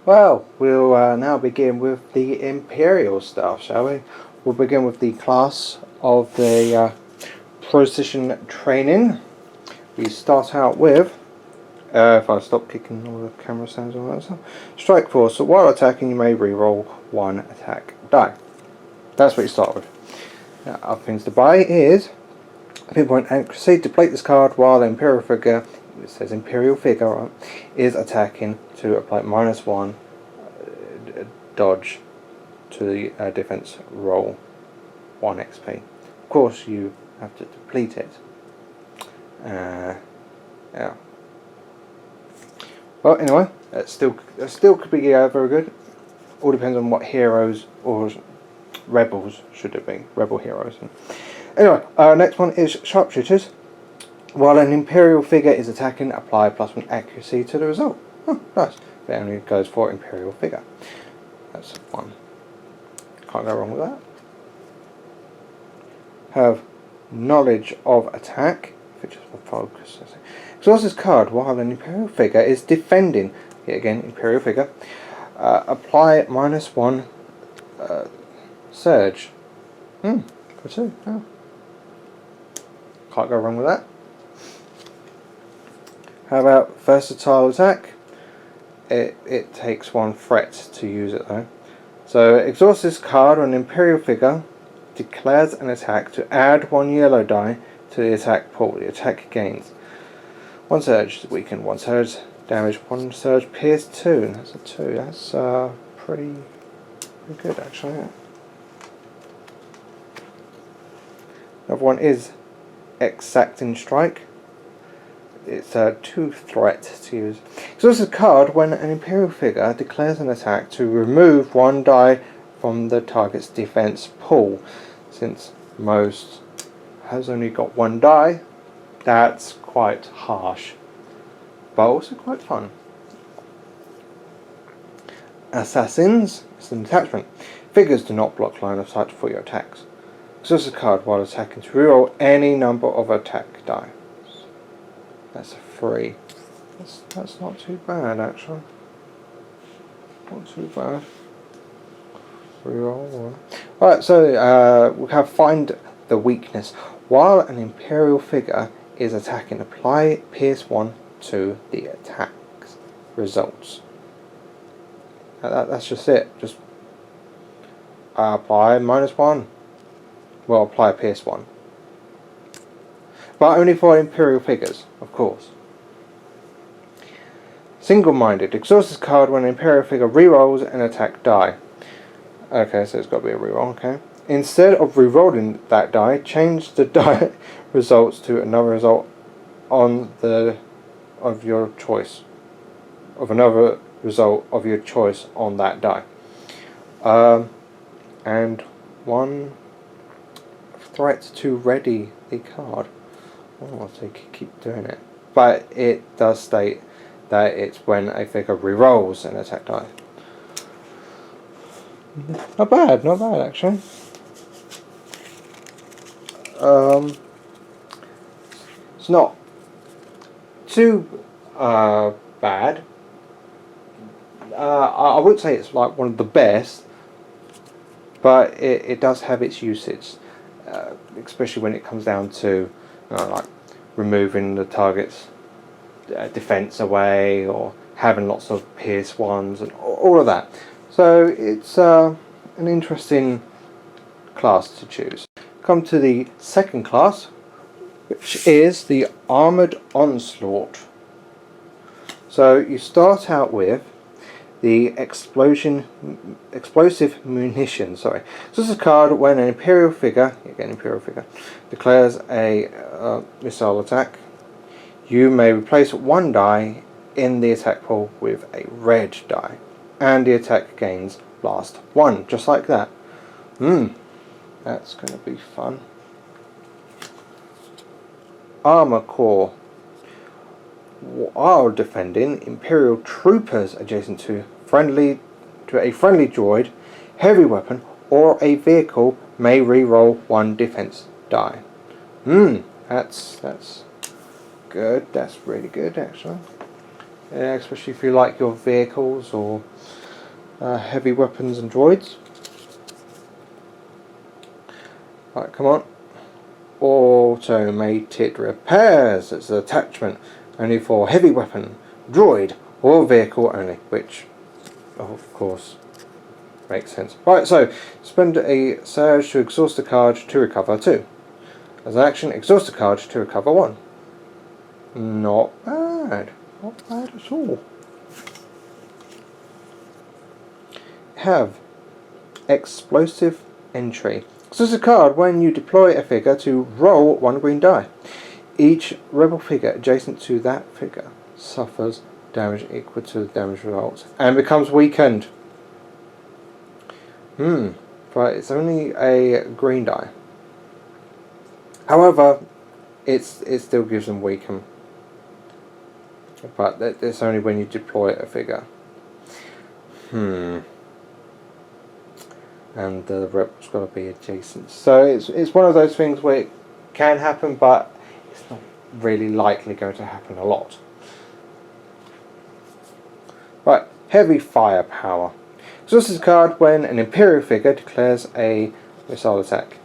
Well, we'll now begin with the Imperial stuff, shall we? We'll begin with the class of the precision training. We start out with, if I stop kicking all the camera sounds and all that stuff, Strike Force. So while attacking, you may reroll one attack die. That's what you start with. Now, other things to buy is pinpoint accuracy. Deplete this card while the Imperial figure, it says Imperial figure, right, is attacking to apply -1 dodge to the defense roll 1 XP. Of course, you have to deplete it. Yeah. Well, anyway, that still could be very good. All depends on what heroes or rebels should it be. Rebel heroes. Anyway, next one is Sharpshooters. While an Imperial figure is attacking, apply +1 accuracy to the result. Oh, nice. It only goes for Imperial figure. That's one. Can't go wrong with that. Have Knowledge of Attack. Features for focus. Exhaust this card while an Imperial figure is defending. Yet again, Imperial figure. Apply -1 Surge. For 2. Oh. Can't go wrong with that. How about Versatile Attack? It takes 1 threat to use it though. So exhaust this card when an Imperial figure declares an attack to add 1 yellow die to the attack pool. The attack gains 1 surge, weaken 1 surge, damage 1 surge, pierce 2. That's a 2. That's pretty good actually. Yeah. Another one is Exacting Strike. It's a 2 threat to use. Exhaust this card when an Imperial figure declares an attack to remove 1 die from the target's defense pool. Since most has only got 1 die, that's quite harsh, but also quite fun. Assassins. It's an attachment. Figures do not block line of sight for your attacks. Exhaust this card while attacking to reroll any number of attack die. That's a 3. That's not too bad actually. Not too bad. Reroll 1. Alright, so we have Find the Weakness. While an Imperial figure is attacking, apply Pierce 1 to the attack's results. That's just it. Just apply -1. Well, apply Pierce 1. But only for Imperial figures, of course. Single-minded. Exhaust this card when an Imperial figure rerolls an attack die. Okay, so it's got to be a reroll, okay. Instead of rerolling that die, change the die results to another result of your choice. Of another result of your choice on that die. And 1 threat to ready the card. Oh, so you can keep doing it. But it does state that it's when a figure rerolls an attack die. Not bad actually. It's not too bad. I would say it's like one of the best, but it does have its usage, especially when it comes down to like removing the target's defense away or having lots of pierce ones and all of that. So it's an interesting class to choose. Come to the second class, which is the Armoured Onslaught. So you start out with the Explosive Munition. So this is a card when an Imperial figure, again Imperial figure, declares a missile attack. You may replace 1 die in the attack pool with a red die, and the attack gains blast 1, just like that. That's going to be fun. Armor Core. While defending, Imperial troopers adjacent to a friendly droid, heavy weapon, or a vehicle may re-roll 1 defense die. That's good. That's really good actually. Yeah, especially if you like your vehicles or heavy weapons and droids. Right, come on. Automated repairs. It's an attachment only for heavy weapon, droid, or vehicle only, which, of course, makes sense. Right, so spend a surge to exhaust a card to recover 2. As an action, exhaust a card to recover 1. Not bad. Not bad at all. Have explosive entry. Exhaust a card when you deploy a figure to roll 1 green die. Each rebel figure adjacent to that figure suffers damage equal to the damage results and becomes weakened. Right, it's only a green die. However, it still gives them weaken. But it's only when you deploy a figure. And the rebel's got to be adjacent. So it's one of those things where it can happen, but it's not really likely going to happen a lot. Right, heavy firepower. Exhaust this card when an Imperial figure declares a missile attack.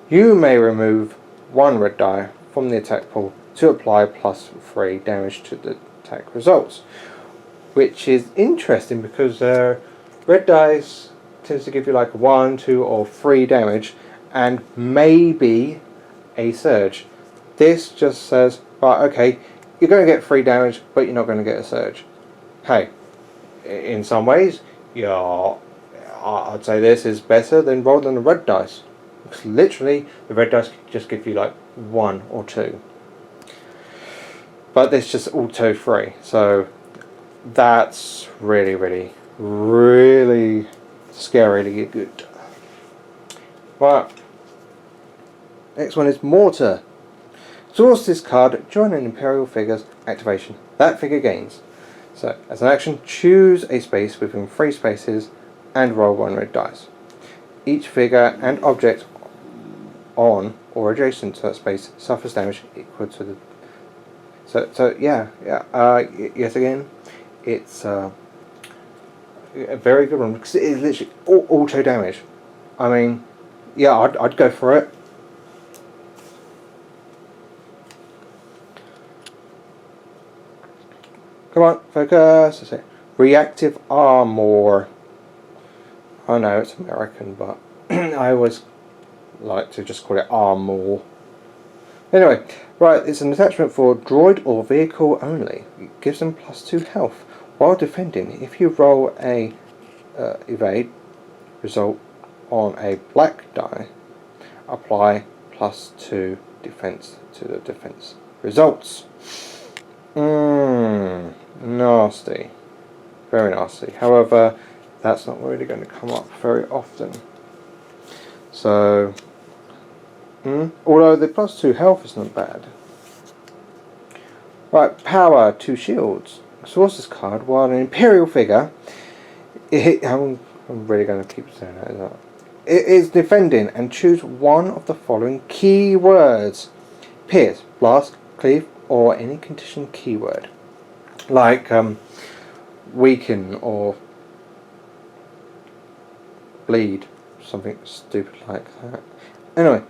You may remove 1 red die from the attack pool to apply +3 damage to the attack results. Which is interesting because red dice tends to give you like 1, 2 or 3 damage and maybe a surge. This just says, right, okay, you're going to get 3 damage but you're not going to get a surge. Hey, in some ways, yeah, I'd say this is better than rolling the red dice. Because literally, the red dice just give you like 1 or 2. But this just auto 3, so that's really, really, really scarily good. Right, next one is mortar. Exhaust this card during an Imperial figure's activation. That figure gains. So, as an action, choose a space within 3 spaces and roll 1 red dice. Each figure and object on or adjacent to that space suffers damage equal to the... So yet again, it's a very good one because it is literally auto damage. I mean, yeah, I'd go for it. Come on, focus. That's it. Reactive armor. I know it's American, but I always like to just call it armor. Anyway, right, it's an attachment for droid or vehicle only. It gives them +2 health while defending. If you roll a evade result on a black die, apply +2 defense to the defense results. Nasty. Very nasty. However, that's not really going to come up very often. So, although the +2 health is not bad. Right, power 2 shields. Exhaust this card while an Imperial figure... I'm really going to keep saying that, isn't it? It is defending and choose one of the following keywords. Pierce, blast, cleave, or any condition keyword. Like weaken or bleed. Something stupid like that. Anyway,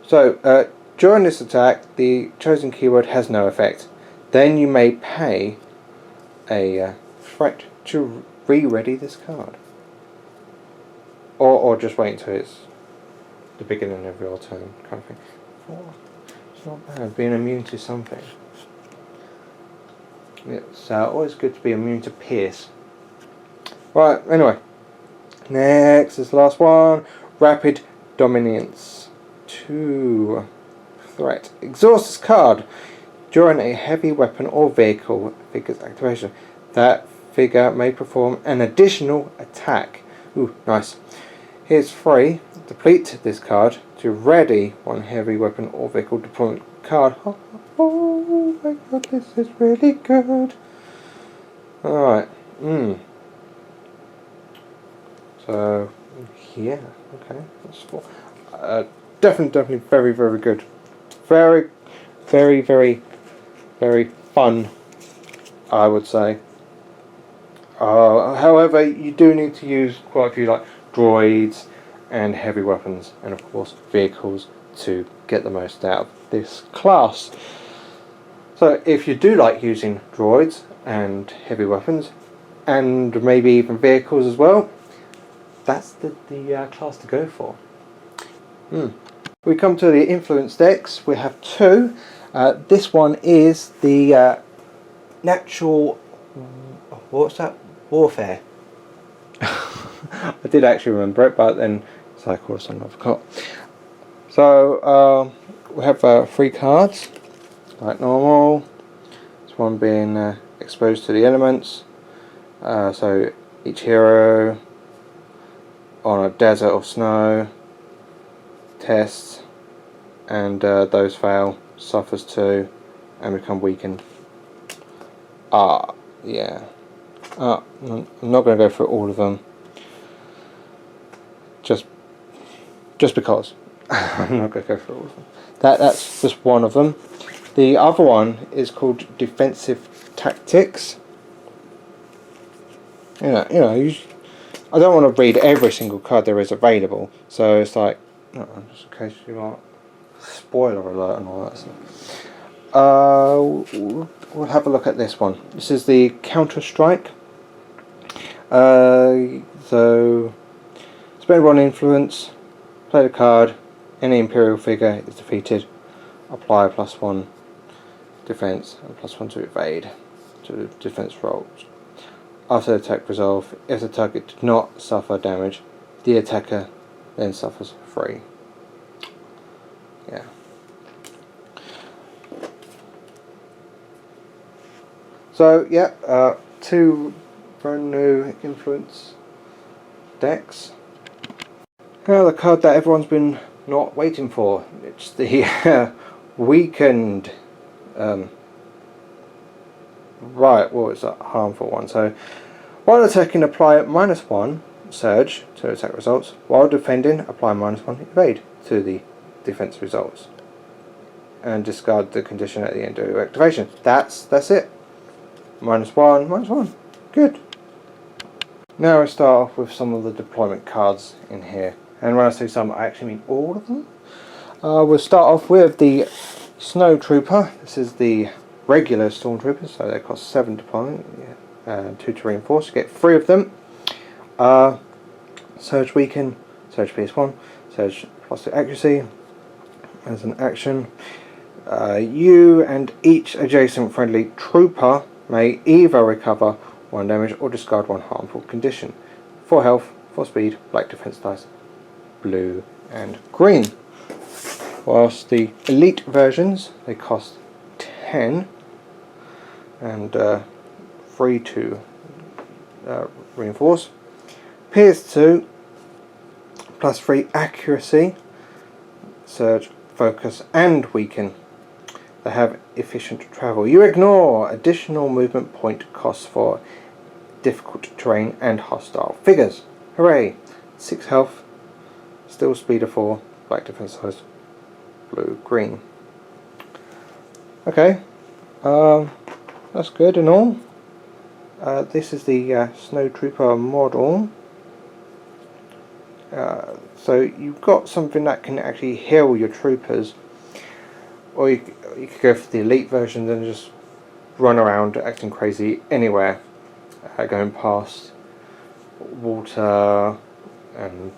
so during this attack, the chosen keyword has no effect. Then you may pay a threat to re-ready this card. Or just wait until it's the beginning of your turn, kind of thing. Oh, it's not bad, being immune to something. It's always good to be immune to pierce. Right, anyway. Next is the last one. Rapid Dominance. 2 threat. Exhaust this card during a heavy weapon or vehicle figure's activation. That figure may perform an additional attack. Ooh, nice. Here's 3. Deplete this card to ready 1 heavy weapon or vehicle deployment card. Oh my god, this is really good. Alright. So, yeah, okay. That's 4. Definitely very, very good. Very, very, very, very fun I would say. However, you do need to use quite a few like droids and heavy weapons, and of course vehicles, to get the most out of this class. So if you do like using droids and heavy weapons, and maybe even vehicles as well, that's the class to go for. We come to the influence decks. We have two. This one is the natural... what's that? Warfare. I did actually remember it, but then it's like all of a sudden I forgot. So we have 3 cards, like normal. This one being exposed to the elements. So each hero on a desert or snow tests, and those fail, suffers 2 and become weakened. Yeah. I'm not going to go through all of them. Just because. I'm not going to go through all of them. That's just one of them. The other one is called Defensive Tactics. I don't want to read every single card there is available, so it's like, just in case you want spoiler alert and all that stuff. We'll have a look at this one. This is the Counter Strike. So spend 1 influence, play the card, any Imperial figure is defeated, apply +1 defense and +1 to evade to defense rolls. After the attack resolve, if the target did not suffer damage, the attacker then suffers 3. Yeah. So yeah, 2 brand new influence decks. Now the card that everyone's been not waiting for. It's the weakened. Right, well, it's a harmful one. So while attacking, apply -1 surge to attack results. While defending, apply -1 evade to the defense results, and discard the condition at the end of your activation. That's it. -1. Good. Now I start off with some of the deployment cards in here, and when I say some, I actually mean all of them. We'll start off with the Snow Trooper. This is the regular Stormtroopers, so they cost 7 deployment, 2 to reinforce. You get 3 of them. Surge Weaken, Surge PS1, Surge +2 accuracy as an action. You and each adjacent friendly trooper may either recover 1 damage or discard 1 harmful condition. 4 health, 4 speed, black defense dice, blue and green. Whilst the elite versions, they cost 10 and 3 to reinforce. PS2 +3 accuracy, surge, focus and weaken. They have efficient travel. You ignore additional movement point costs for difficult terrain and hostile figures. Hooray! 6 health, still speed of 4, black defense size, blue, green. Okay, that's good and all. This is the Snow Trooper model. So you've got something that can actually heal your troopers, or you could go for the elite version and just run around acting crazy anywhere, going past water and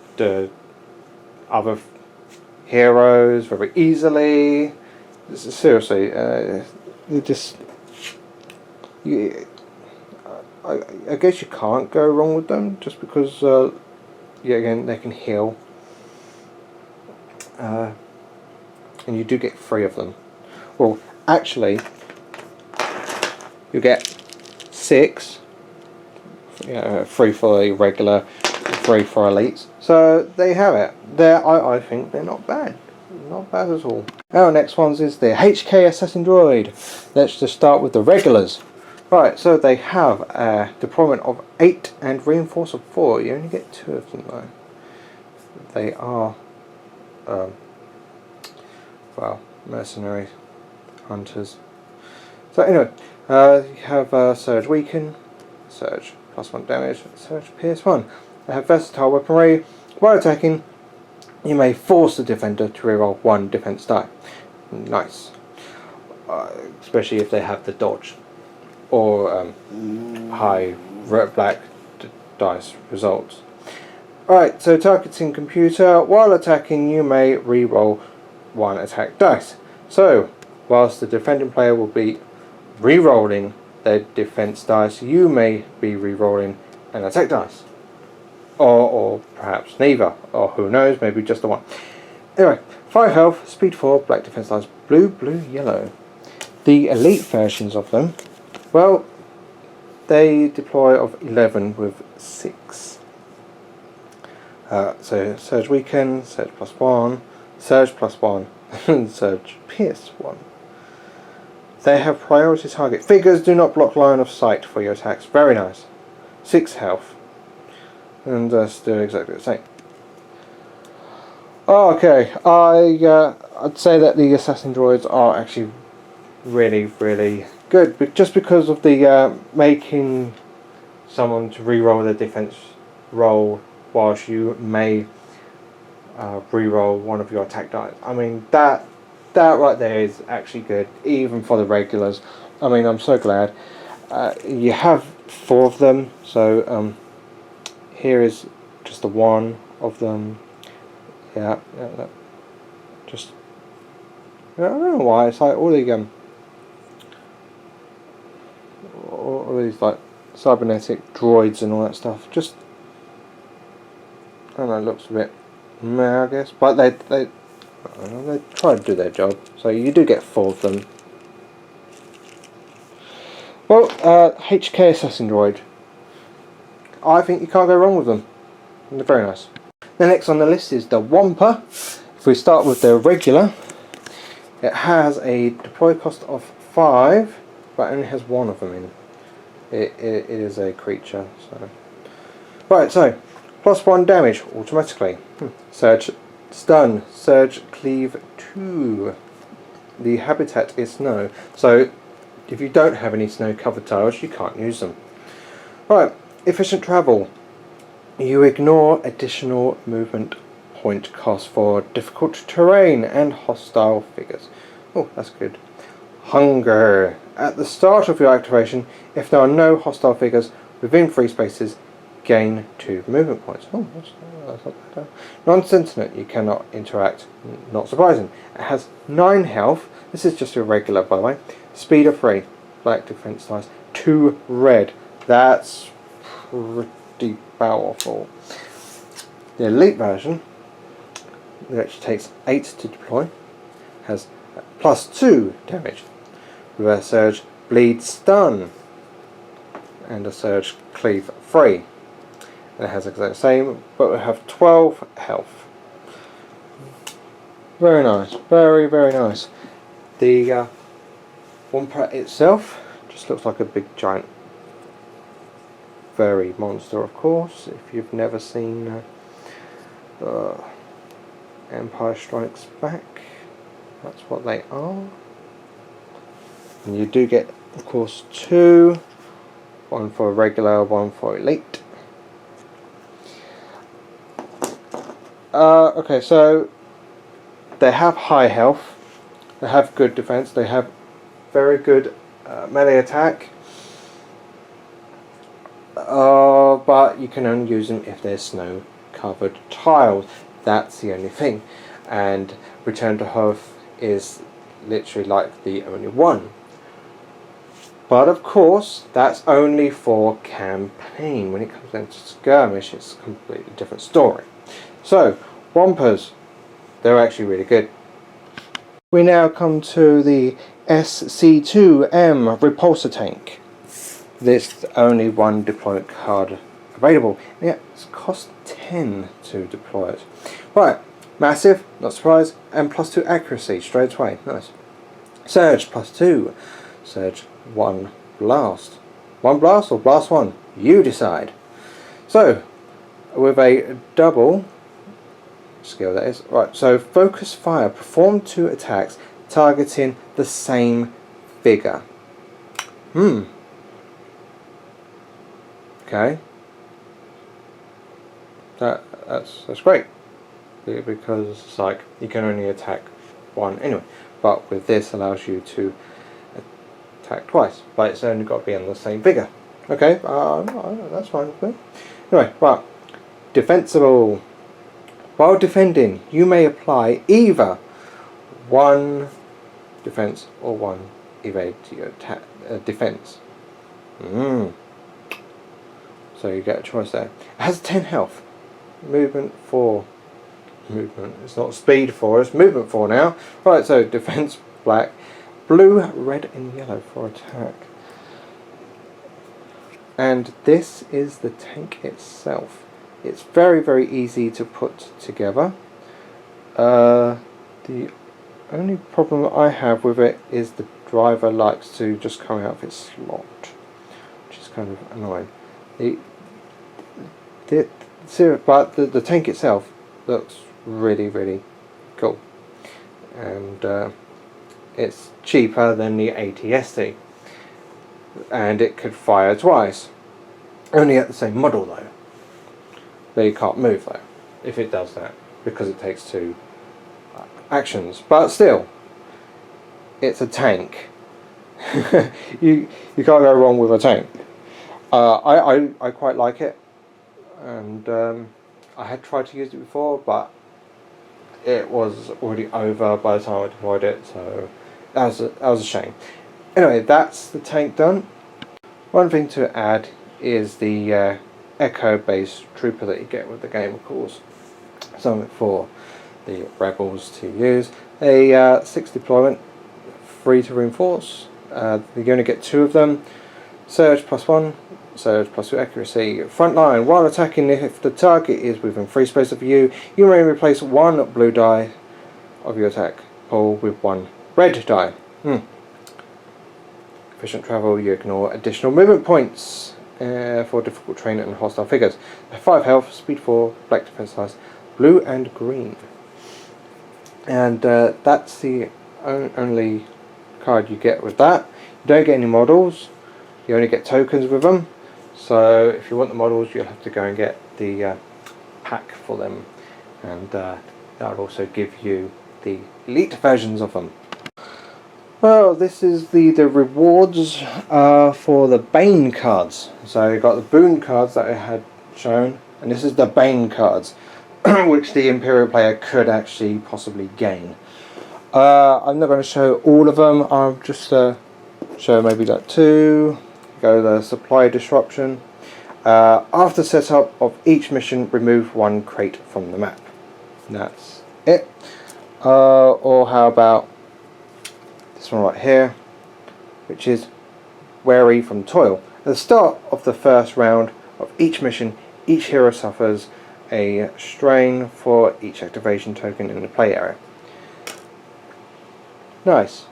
other heroes very easily. Seriously, I guess you can't go wrong with them, just because yeah, again, they can heal, and you do get 3 of them. Well, actually, you get 6. 3 for the regular, 3 for elites. So there you have it. I think they're not bad. Not bad at all. Our next ones is the HKS Android. Let's just start with the regulars. Right, so they have a deployment of 8 and reinforce of 4. You only get 2 of them though. They are, well, mercenaries, hunters. So anyway, You have Surge Weaken, Surge +1 damage, Surge PS1. They have versatile weaponry. While attacking, you may force the defender to reroll 1 defense die. Nice. Especially if they have the dodge or high black dice results. Alright, so targeting computer. While attacking, you may reroll 1 attack dice. So, whilst the defending player will be re-rolling their defense dice, you may be re-rolling an attack dice, or perhaps neither, or who knows, maybe just the one. Anyway, 5 health, speed 4, black defense dice, blue, yellow. The elite versions of them, well, they deploy of 11 with 6. So Surge Weaken, Surge +1, Surge +1, and Surge PS1. They have priority target. Figures do not block line of sight for your attacks. Very nice. 6 health. And still exactly the same. Okay, I'd say that the assassin droids are actually really good, but just because of the making someone to re-roll their defense roll whilst you may re-roll one of your attack dice. I mean, that right there is actually good, even for the regulars. I mean, I'm so glad. You have 4 of them, so here is just the one of them. Yeah, just, I don't know why, it's like all these like cybernetic droids and all that stuff, just, I don't know, it looks a bit meh, I guess, but they try to do their job, so you do get 4 of them. Well, HKS Android, I think you can't go wrong with them. They're very nice. The next on the list is the Wampa. If we start with the regular, it has a deploy cost of 5, but only has 1 of them in. It is a creature, so. Right, so +1 damage automatically. Surge Stun, Surge Cleave 2. The habitat is snow, so if you don't have any snow covered tiles, you can't use them. Right, efficient travel. You ignore additional movement point cost for difficult terrain and hostile figures. Oh, that's good. Hunger. At the start of your activation, if there are no hostile figures within free spaces, gain 2 movement points. Oh, that's not bad. Non-sentient, you cannot interact. Not surprising. It has 9 health. This is just a regular, by the way. Speed of 3. Black defense dice. 2 red. That's pretty powerful. The elite version, which takes 8 to deploy, has +2 damage with a Surge Bleed Stun and a Surge Cleave 3. And it has exactly the same, but we have 12 health. Very nice, very nice. The Wampa itself just looks like a big giant furry monster, of course. If you've never seen Empire Strikes Back, that's what they are. And you do get, of course, 2. One for regular, one for elite. Okay, so they have high health, they have good defense, they have very good melee attack, but you can only use them if there's snow covered tiles. That's the only thing, and Return to Hoth is literally like the only one. But of course, that's only for campaign. When it comes down to skirmish, it's a completely different story. So, Wampas, they're actually really good. We now come to the SC2M Repulsor Tank. There's only 1 deployment card available. Yeah, it's cost 10 to deploy it. Right, massive, not surprised, and +2 accuracy straight away. Nice. Surge +2. Surge 1 blast. 1 blast or blast 1? You decide. So, with a double skill, that is. Right, so focus fire. Perform 2 attacks targeting the same figure. Okay. That's great. Because it's like you can only attack one anyway. But with this allows you to attack twice. But it's only got to be on the same figure. Okay, that's fine with me. Anyway, right. Defensible. While defending, you may apply either 1 defense or 1 evade to your defense. So you get a choice there. It has 10 health. Movement 4. Movement. It's not speed 4, it's movement 4 now. Right, so defense black. Blue, red and yellow for attack. And this is the tank itself. It's very, very easy to put together. The only problem I have with it is the driver likes to just come out of its slot, which is kind of annoying. But the tank itself looks really, really cool. And it's cheaper than the ATST. And it could fire twice. Only at the same model though. They can't move though, if it does that, because it takes 2 actions. But still, it's a tank. you can't go wrong with a tank. I quite like it, and I had tried to use it before, but it was already over by the time I deployed it, so that was a shame. Anyway, that's the tank done. One thing to add is the Echo-based trooper that you get with the game, of course. Something for the rebels to use. A 6 deployment, 3 to reinforce. You only get 2 of them. Surge +1, surge +2 accuracy. Frontline, while attacking, if the target is within free space of you may replace 1 blue die of your attack pool with 1 red die. Efficient travel, you ignore additional movement points for difficult terrain and hostile figures. 5 health, speed 4, black defense size, blue and green. And that's the only card you get with that. You don't get any models, you only get tokens with them. So if you want the models, you'll have to go and get the pack for them. And that'll also give you the elite versions of them. Well, this is the rewards for the Bane cards. So you've got the Boon cards that I had shown, and this is the Bane cards, which the Imperial player could actually possibly gain. I'm not going to show all of them, I'll just show maybe like 2. Go the supply disruption. After setup of each mission, remove 1 crate from the map. And that's it. Or how about this one right here, which is wary from toil. At the start of the first round of each mission, each hero suffers a strain for each activation token in the play area. Nice.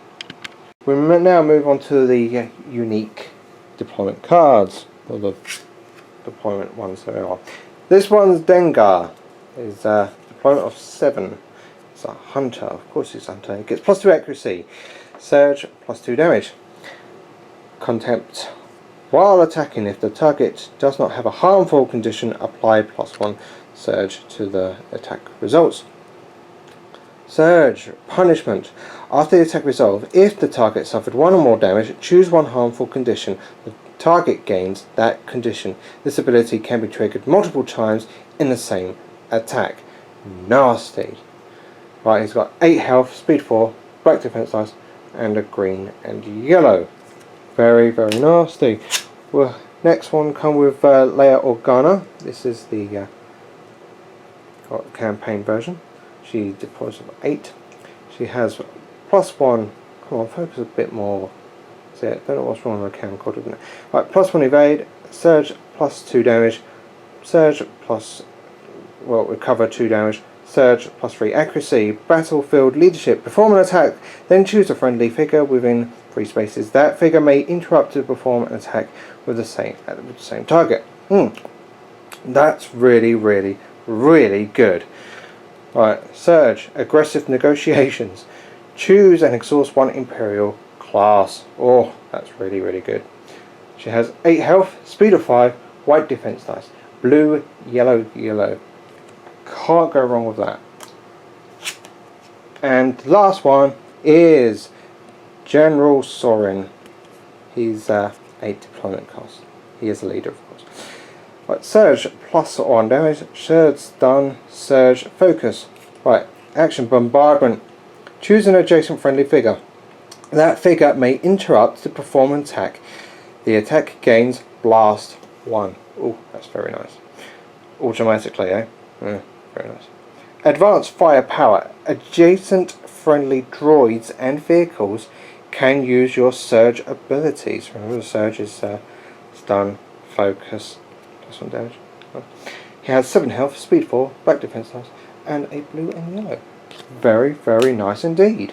We now move on to the unique deployment cards, or the deployment ones there are. This one's Dengar. Is a deployment of 7. It's a hunter, of course it's a hunter. It gets +2 accuracy. Surge +2 damage. Contempt. While attacking, if the target does not have a harmful condition, apply +1 surge to the attack results. Surge. Punishment. After the attack resolve, if the target suffered 1 or more damage, choose 1 harmful condition. The target gains that condition. This ability can be triggered multiple times in the same attack. Nasty. Right, he's got 8 health, speed 4, black defense size, and a green and yellow. Very, very nasty. Well, next one come with Leia Organa. This is the campaign version. She deploys with 8. She has +1. Come on, focus a bit more. See, I don't know what's wrong with my camcorder, isn't it? Right, +1 evade, surge +2 damage, surge recover 2 damage, surge +3 accuracy, battlefield leadership. Perform an attack, then choose a friendly figure within 3 spaces. That figure may interrupt to perform an attack with the same target. That's really, really, really good. Right, surge, aggressive negotiations. Choose and exhaust 1 Imperial class. Oh, that's really, really good. She has 8 health, speed of 5, white defense dice, blue, yellow, yellow. Can't go wrong with that. And the last one is General Sorin. He's 8 deployment cost. He is a leader, of course. Right, Surge +1 damage, Surge stun, Surge focus. Right, action bombardment. Choose an adjacent friendly figure. That figure may interrupt to perform an attack. The attack gains blast 1. Oh, that's very nice. Automatically, eh? Very nice. Advanced firepower. Adjacent friendly droids and vehicles can use your Surge abilities. Remember, the Surge is stun, focus, +1 damage. He has 7 health, speed 4, black defense dice, and a blue and yellow. Very, very nice indeed.